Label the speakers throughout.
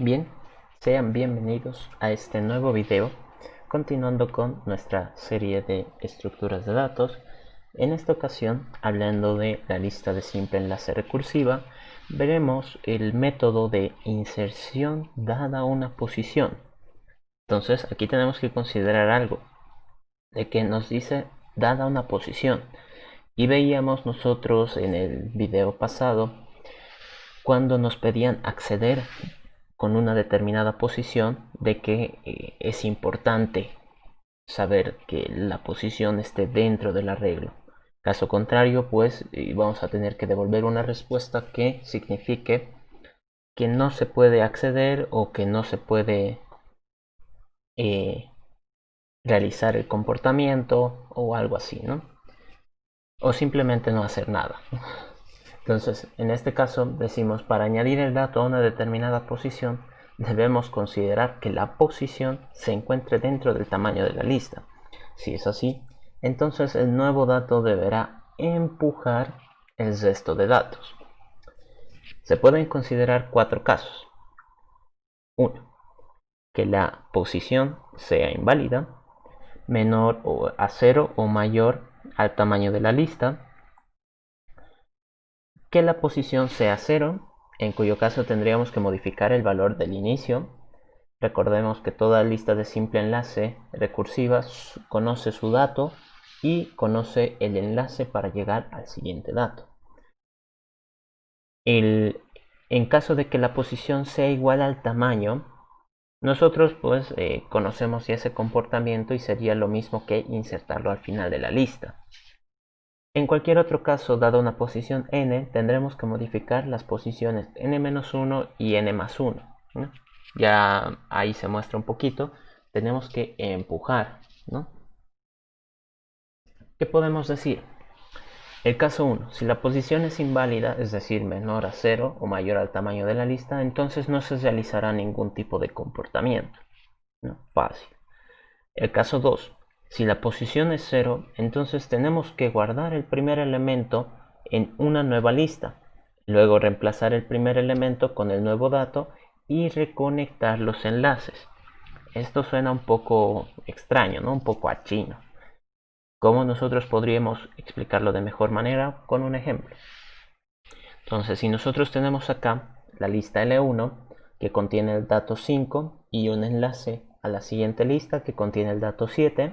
Speaker 1: Bien, sean bienvenidos a este nuevo video, continuando con nuestra serie de estructuras de datos. En esta ocasión, hablando de la lista de simple enlace recursiva, veremos el método de inserción dada una posición. Entonces, aquí tenemos que considerar algo, de que nos dice dada una posición. Y veíamos nosotros en el video pasado, cuando nos pedían acceder con una determinada posición, de que es importante saber que la posición esté dentro del arreglo. Caso contrario, pues vamos a tener que devolver una respuesta que signifique que no se puede acceder o que no se puede realizar el comportamiento o algo así, ¿no? O simplemente no hacer nada. Entonces, en este caso decimos, para añadir el dato a una determinada posición, debemos considerar que la posición se encuentre dentro del tamaño de la lista. Si es así, entonces el nuevo dato deberá empujar el resto de datos. Se pueden considerar 4 casos. 1. Que la posición sea inválida, menor a 0 o mayor al tamaño de la lista. Que la posición sea 0, en cuyo caso tendríamos que modificar el valor del inicio. Recordemos que toda lista de simple enlace recursiva conoce su dato y conoce el enlace para llegar al siguiente dato. En caso de que la posición sea igual al tamaño, nosotros pues conocemos ya ese comportamiento y sería lo mismo que insertarlo al final de la lista. En cualquier otro caso, dada una posición n, tendremos que modificar las posiciones n-1 y n+1, ¿no? Ya ahí se muestra un poquito. Tenemos que empujar, ¿no? ¿Qué podemos decir? El caso 1. Si la posición es inválida, es decir, menor a 0 o mayor al tamaño de la lista, entonces no se realizará ningún tipo de comportamiento, ¿no? Fácil. El caso 2. Si la posición es 0, entonces tenemos que guardar el primer elemento en una nueva lista, luego reemplazar el primer elemento con el nuevo dato y reconectar los enlaces. Esto suena un poco extraño, ¿no? Un poco a chino. ¿Cómo nosotros podríamos explicarlo de mejor manera? Con un ejemplo. Entonces, si nosotros tenemos acá la lista L1 que contiene el dato 5 y un enlace a la siguiente lista que contiene el dato 7,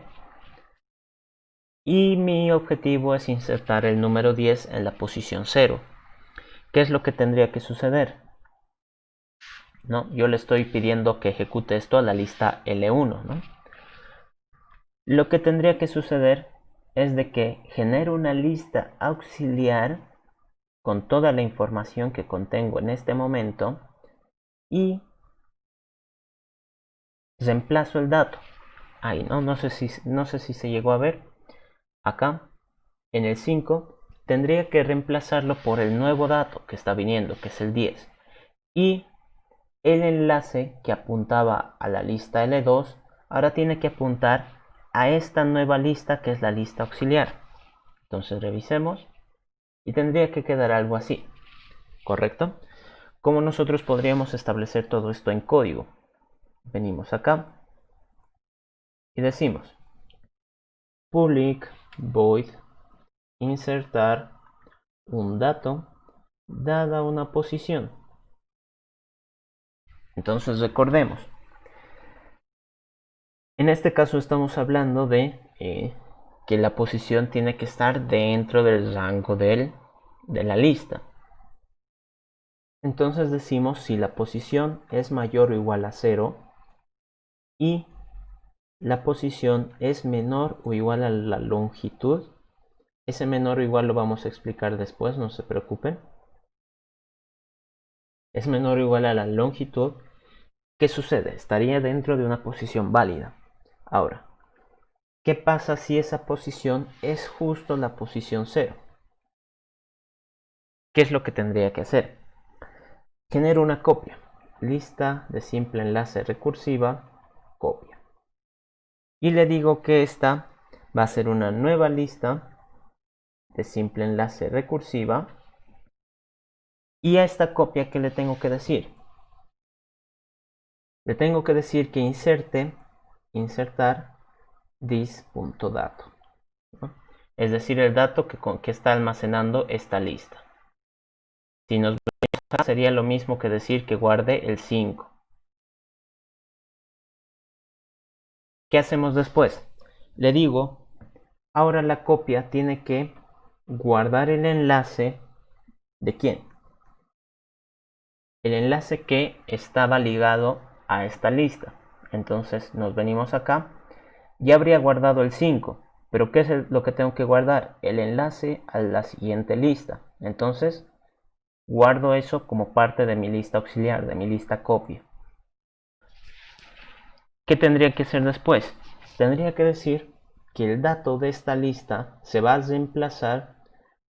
Speaker 1: y mi objetivo es insertar el número 10 en la posición 0. ¿Qué es lo que tendría que suceder? ¿No? Yo le estoy pidiendo que ejecute esto a la lista L1, ¿no? Lo que tendría que suceder es de que genere una lista auxiliar con toda la información que contengo en este momento y reemplazo el dato. Ahí, ¿no? No sé si se llegó a ver. Acá, en el 5, tendría que reemplazarlo por el nuevo dato que está viniendo, que es el 10. Y el enlace que apuntaba a la lista L2, ahora tiene que apuntar a esta nueva lista que es la lista auxiliar. Entonces revisemos y tendría que quedar algo así, ¿correcto? ¿Cómo nosotros podríamos establecer todo esto en código? Venimos acá y decimos public void insertar un dato dada una posición. Entonces recordemos, en este caso estamos hablando de que la posición tiene que estar dentro del rango de la lista. Entonces decimos si la posición es mayor o igual a 0 y la posición es menor o igual a la longitud. Ese menor o igual lo vamos a explicar después, no se preocupen. Es menor o igual a la longitud. ¿Qué sucede? Estaría dentro de una posición válida. Ahora, ¿qué pasa si esa posición es justo la posición 0? ¿Qué es lo que tendría que hacer? Genero una copia. Lista de simple enlace recursiva, copia. Y le digo que esta va a ser una nueva lista de simple enlace recursiva. Y a esta copia, ¿qué le tengo que decir? le tengo que decir que insertar this.dato, ¿no? Es decir, el dato que está almacenando esta lista. Si nos venimos acá, sería lo mismo que decir que guarde el 5. ¿Qué hacemos después? Le digo, ahora la copia tiene que guardar el enlace ¿de quién? El enlace que estaba ligado a esta lista. Entonces nos venimos acá. Ya habría guardado el 5, pero ¿qué es lo que tengo que guardar? El enlace a la siguiente lista. Entonces guardo eso como parte de mi lista auxiliar, de mi lista copia. ¿Qué tendría que hacer después? Tendría que decir que el dato de esta lista se va a reemplazar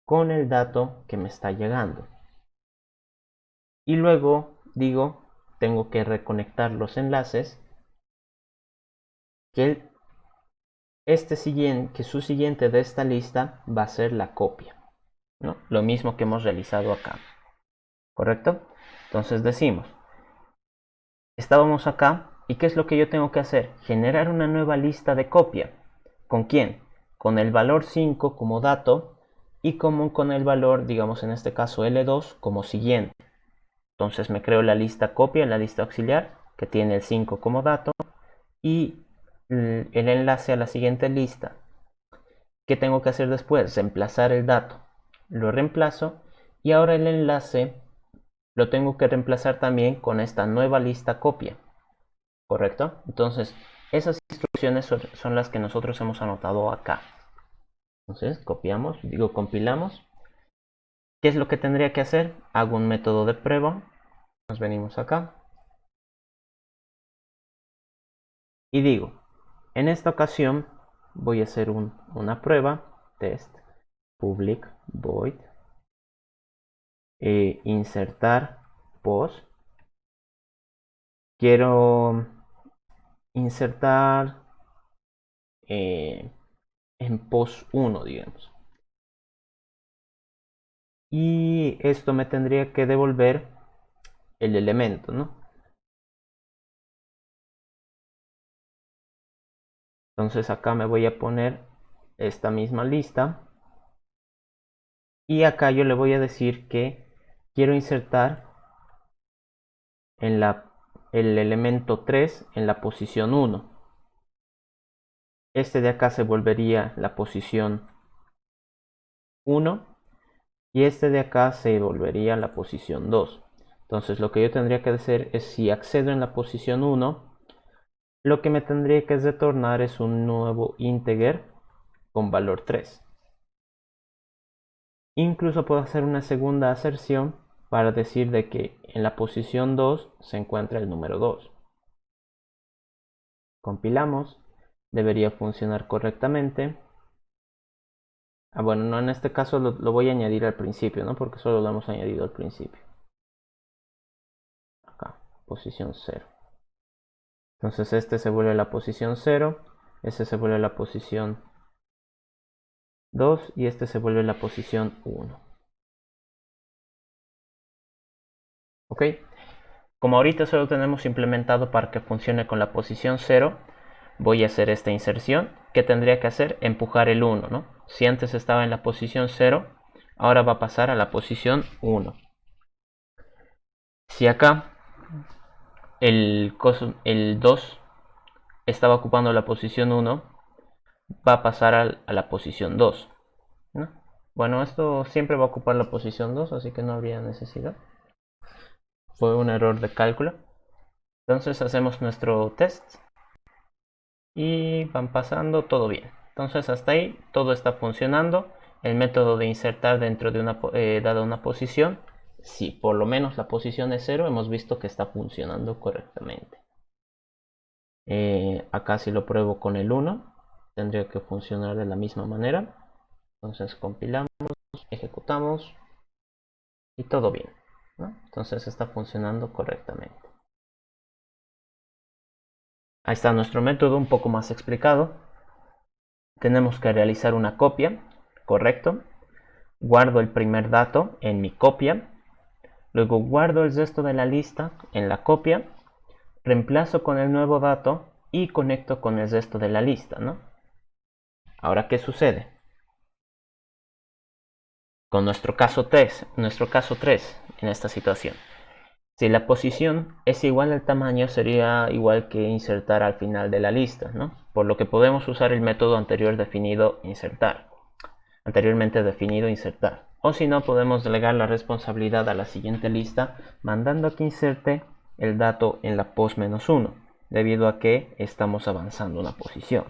Speaker 1: con el dato que me está llegando. Y luego digo, tengo que reconectar los enlaces, que su siguiente de esta lista va a ser la copia, ¿no? Lo mismo que hemos realizado acá, ¿correcto? Entonces decimos, estábamos acá, ¿y qué es lo que yo tengo que hacer? Generar una nueva lista de copia. ¿Con quién? Con el valor 5 como dato y con el valor, digamos en este caso L2 como siguiente. Entonces me creo la lista copia, la lista auxiliar, que tiene el 5 como dato y el enlace a la siguiente lista. ¿Qué tengo que hacer después? Reemplazar el dato. Lo reemplazo y ahora el enlace lo tengo que reemplazar también con esta nueva lista copia. ¿Correcto? Entonces, esas instrucciones son las que nosotros hemos anotado acá. Entonces, compilamos. ¿Qué es lo que tendría que hacer? Hago un método de prueba. Nos venimos acá. Y digo, en esta ocasión voy a hacer una prueba, test, public void, insertar post. Quiero insertar en post 1, digamos. Y esto me tendría que devolver el elemento, ¿no? Entonces acá me voy a poner esta misma lista. Y acá yo le voy a decir que quiero insertar el elemento 3 en la posición 1. Este de acá se volvería la posición 1 y este de acá se volvería la posición 2. Entonces lo que yo tendría que hacer es, si accedo en la posición 1, lo que me tendría que retornar es un nuevo integer con valor 3. Incluso puedo hacer una segunda aserción para decir de que en la posición 2 se encuentra el número 2. Compilamos, debería funcionar correctamente. Bueno, no, en este caso lo voy a añadir al principio, ¿no? Porque solo lo hemos añadido al principio. Acá, posición 0. Entonces este se vuelve la posición 0, este se vuelve la posición 2 y este se vuelve la posición 1. ¿Ok? Como ahorita solo tenemos implementado para que funcione con la posición 0, voy a hacer esta inserción. ¿Qué tendría que hacer? Empujar el 1, ¿no? Si antes estaba en la posición 0, ahora va a pasar a la posición 1. Si acá el 2 estaba ocupando la posición 1, va a pasar a la posición 2, ¿no? Bueno, esto siempre va a ocupar la posición 2, así que no habría necesidad. Fue un error de cálculo. Entonces hacemos nuestro test y van pasando todo bien. Entonces hasta ahí todo está funcionando. El método de insertar dentro de dada una posición, si por lo menos la posición es 0, hemos visto que está funcionando correctamente. Acá si lo pruebo con el 1, tendría que funcionar de la misma manera. Entonces compilamos, ejecutamos y todo bien, ¿no? Entonces está funcionando correctamente. Ahí está nuestro método un poco más explicado. Tenemos que realizar una copia, correcto. Guardo el primer dato en mi copia. Luego guardo el resto de la lista en la copia. reemplazo con el nuevo dato y conecto con el resto de la lista, ¿no? Ahora, ¿qué sucede? Con nuestro caso 3 en esta situación. Si la posición es igual al tamaño, sería igual que insertar al final de la lista, ¿no? Por lo que podemos usar el método anteriormente definido insertar. O si no, podemos delegar la responsabilidad a la siguiente lista mandando que inserte el dato en la pos -1, debido a que estamos avanzando una posición.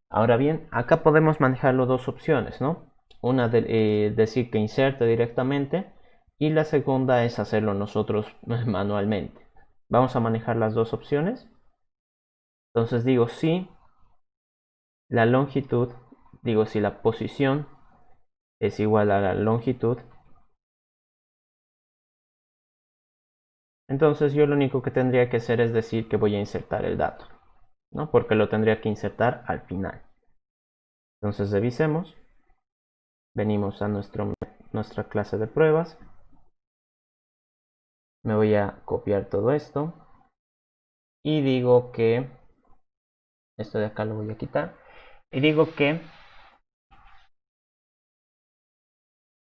Speaker 1: Ahora bien, acá podemos manejar las dos opciones, ¿no? Una decir que inserte directamente y la segunda es hacerlo nosotros manualmente. Vamos a manejar las dos opciones. Entonces digo si la longitud, digo si la posición es igual a la longitud, entonces yo lo único que tendría que hacer es decir que voy a insertar el dato, ¿no? Porque lo tendría que insertar al final. Entonces revisemos. Venimos a nuestra clase de pruebas. Me voy a copiar todo esto. Y digo que... Esto de acá lo voy a quitar. Y digo que...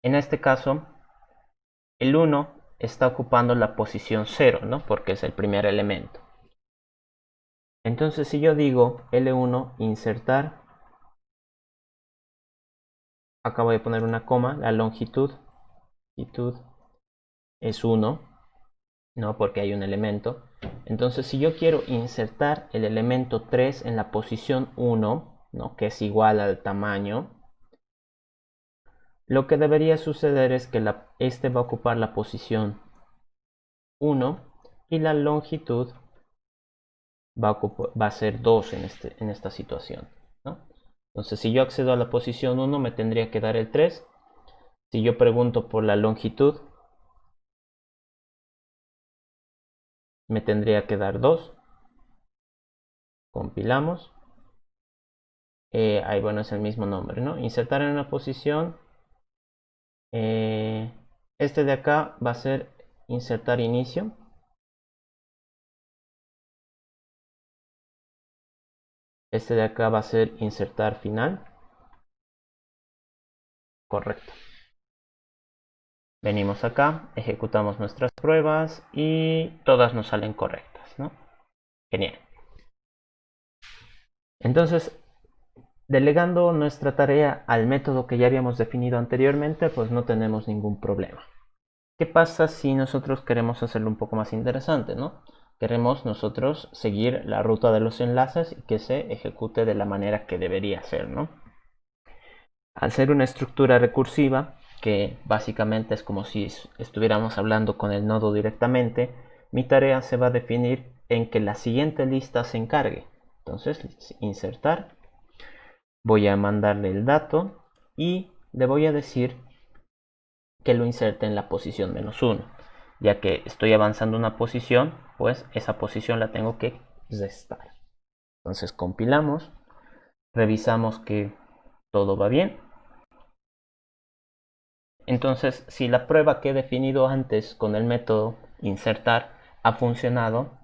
Speaker 1: En este caso, el 1 está ocupando la posición 0, ¿no? Porque es el primer elemento. Entonces, si yo digo L1 insertar, acá voy a poner una coma, la longitud es 1, ¿no? Porque hay un elemento. Entonces, si yo quiero insertar el elemento 3 en la posición 1, ¿no? Que es igual al tamaño, lo que debería suceder es que este va a ocupar la posición 1 y la longitud va a ser 2 en esta situación, ¿no? Entonces, si yo accedo a la posición 1, me tendría que dar el 3. Si yo pregunto por la longitud, me tendría que dar 2. Compilamos. Ahí, bueno, es el mismo nombre, ¿no? Insertar en una posición. Este de acá va a ser insertar inicio. Este de acá va a ser insertar final. Correcto. Venimos acá, ejecutamos nuestras pruebas y todas nos salen correctas, ¿no? Genial. Entonces, delegando nuestra tarea al método que ya habíamos definido anteriormente, pues no tenemos ningún problema. ¿Qué pasa si nosotros queremos hacerlo un poco más interesante, ¿no? Queremos nosotros seguir la ruta de los enlaces y que se ejecute de la manera que debería ser, ¿no? Al ser una estructura recursiva, que básicamente es como si estuviéramos hablando con el nodo directamente, mi tarea se va a definir en que la siguiente lista se encargue. Entonces, insertar, voy a mandarle el dato y le voy a decir que lo inserte en la posición -1. Ya que estoy avanzando una posición, pues esa posición la tengo que restar. Entonces compilamos, revisamos que todo va bien. Entonces, si la prueba que he definido antes con el método insertar ha funcionado,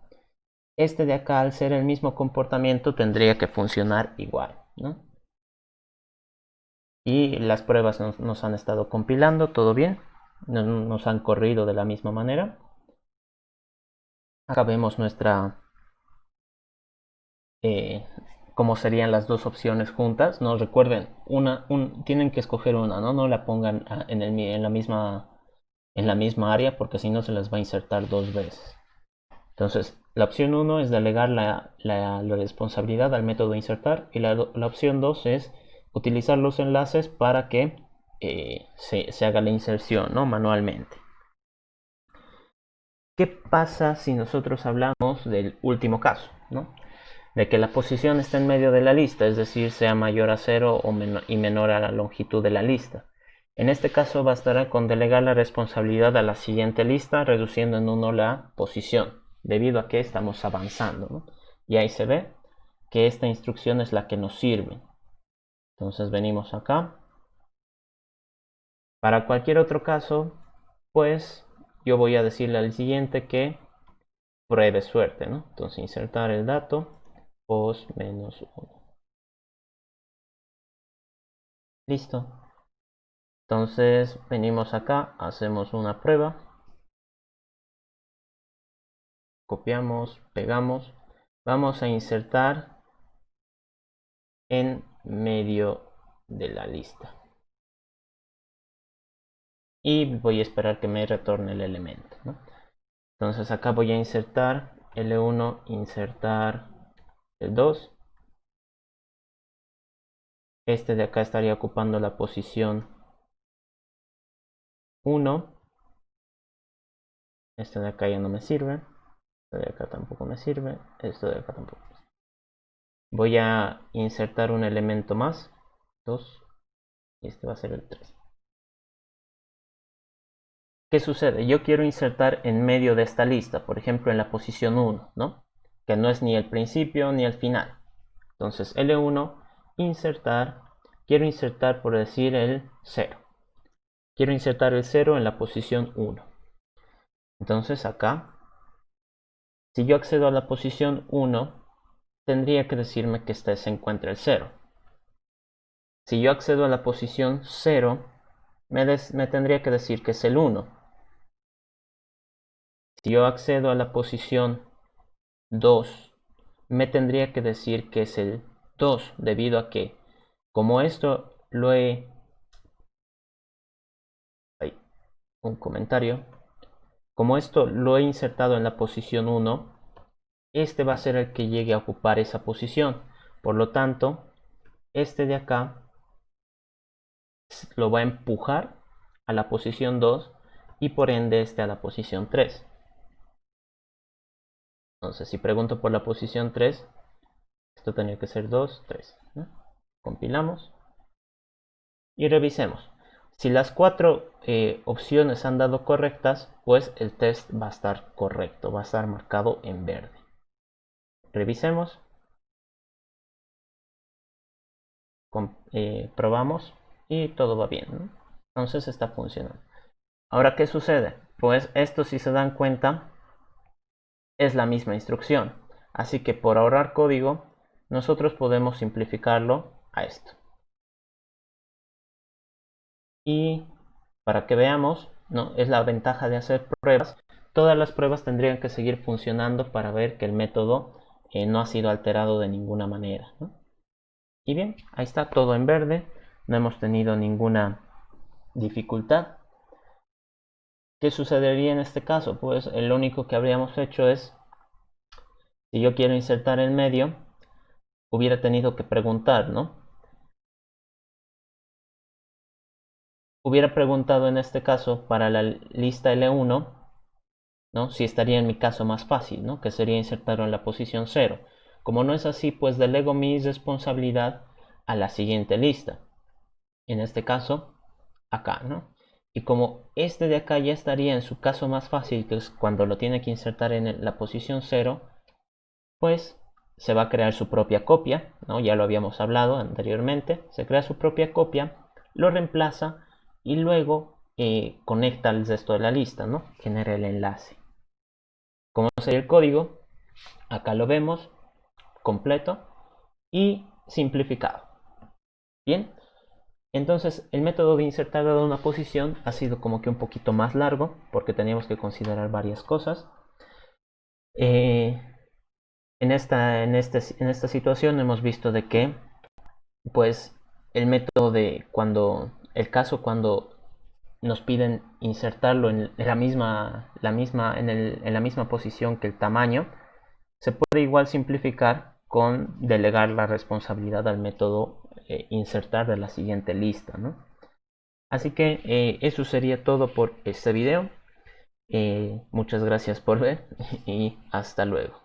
Speaker 1: este de acá, al ser el mismo comportamiento, tendría que funcionar igual, ¿no? Y las pruebas nos han estado compilando, todo bien, nos han corrido de la misma manera. Acá vemos cómo serían las dos opciones juntas. No recuerden, tienen que escoger una, ¿no? No la pongan en la misma área, porque si no se las va a insertar dos veces. Entonces, la opción 1 es delegar la responsabilidad al método insertar, y la opción 2 es utilizar los enlaces para que se haga la inserción, ¿no? Manualmente. ¿Qué pasa si nosotros hablamos del último caso, ¿no? De que la posición está en medio de la lista, es decir, sea mayor a 0 y menor a la longitud de la lista? En este caso bastará con delegar la responsabilidad a la siguiente lista, reduciendo en 1 la posición, debido a que estamos avanzando, ¿no? Y ahí se ve que esta instrucción es la que nos sirve. Entonces venimos acá. Para cualquier otro caso, pues yo voy a decirle al siguiente que pruebe suerte, ¿no? Entonces insertar el dato, pos menos 1. Listo. Entonces venimos acá, hacemos una prueba. Copiamos, pegamos. Vamos a insertar en medio de la lista. Y voy a esperar que me retorne el elemento, ¿no? Entonces acá voy a insertar L1, insertar el 2. Este de acá estaría ocupando la posición 1. Este de acá ya no me sirve. Este de acá tampoco me sirve. Esto de acá tampoco me sirve. Voy a insertar un elemento más. 2. Y este va a ser el 3. ¿Qué sucede? Yo quiero insertar en medio de esta lista, por ejemplo en la posición 1, ¿no? Que no es ni el principio ni el final. Entonces L1, insertar, quiero insertar por decir el 0. Quiero insertar el 0 en la posición 1. Entonces acá, si yo accedo a la posición 1, tendría que decirme que se encuentra el 0. Si yo accedo a la posición 0, me tendría que decir que es el 1. Si yo accedo a la posición 2, me tendría que decir que es el 2, debido a que, como esto lo he... un comentario. Como esto lo he insertado en la posición 1, este va a ser el que llegue a ocupar esa posición. Por lo tanto, este de acá lo va a empujar a la posición 2 y por ende este a la posición 3. Entonces, si pregunto por la posición 3, esto tendría que ser 2, 3, ¿no? Compilamos y revisemos. Si las 4 opciones han dado correctas, pues el test va a estar correcto, va a estar marcado en verde. Revisemos. Probamos y todo va bien, ¿no? Entonces está funcionando. Ahora, ¿qué sucede? Pues esto, si se dan cuenta, es la misma instrucción. Así que por ahorrar código, nosotros podemos simplificarlo a esto. Y para que veamos, ¿no? Es la ventaja de hacer pruebas. Todas las pruebas tendrían que seguir funcionando para ver que el método no ha sido alterado de ninguna manera, ¿no? Y bien, ahí está todo en verde. No hemos tenido ninguna dificultad. ¿Qué sucedería en este caso? Pues lo único que habríamos hecho es, si yo quiero insertar en medio, hubiera tenido que preguntar, ¿no? Hubiera preguntado en este caso para la lista L1, ¿no? Si estaría en mi caso más fácil, ¿no? Que sería insertarlo en la posición 0. Como no es así, pues delego mi responsabilidad a la siguiente lista. En este caso, acá, ¿no? Y como este de acá ya estaría en su caso más fácil, que es cuando lo tiene que insertar en la posición 0, pues se va a crear su propia copia, ¿no? Ya lo habíamos hablado anteriormente. Se crea su propia copia, lo reemplaza y luego conecta el resto de la lista, ¿no? Genera el enlace. Como sería el código, acá lo vemos completo y simplificado. Bien. Entonces el método de insertar dada una posición ha sido como que un poquito más largo porque teníamos que considerar varias cosas. En esta situación hemos visto de que pues el método de cuando nos piden insertarlo en la misma posición que el tamaño, se puede igual simplificar con delegar la responsabilidad al método insertar de la siguiente lista, ¿no? Así que eso sería todo por este video. Muchas gracias por ver y hasta luego.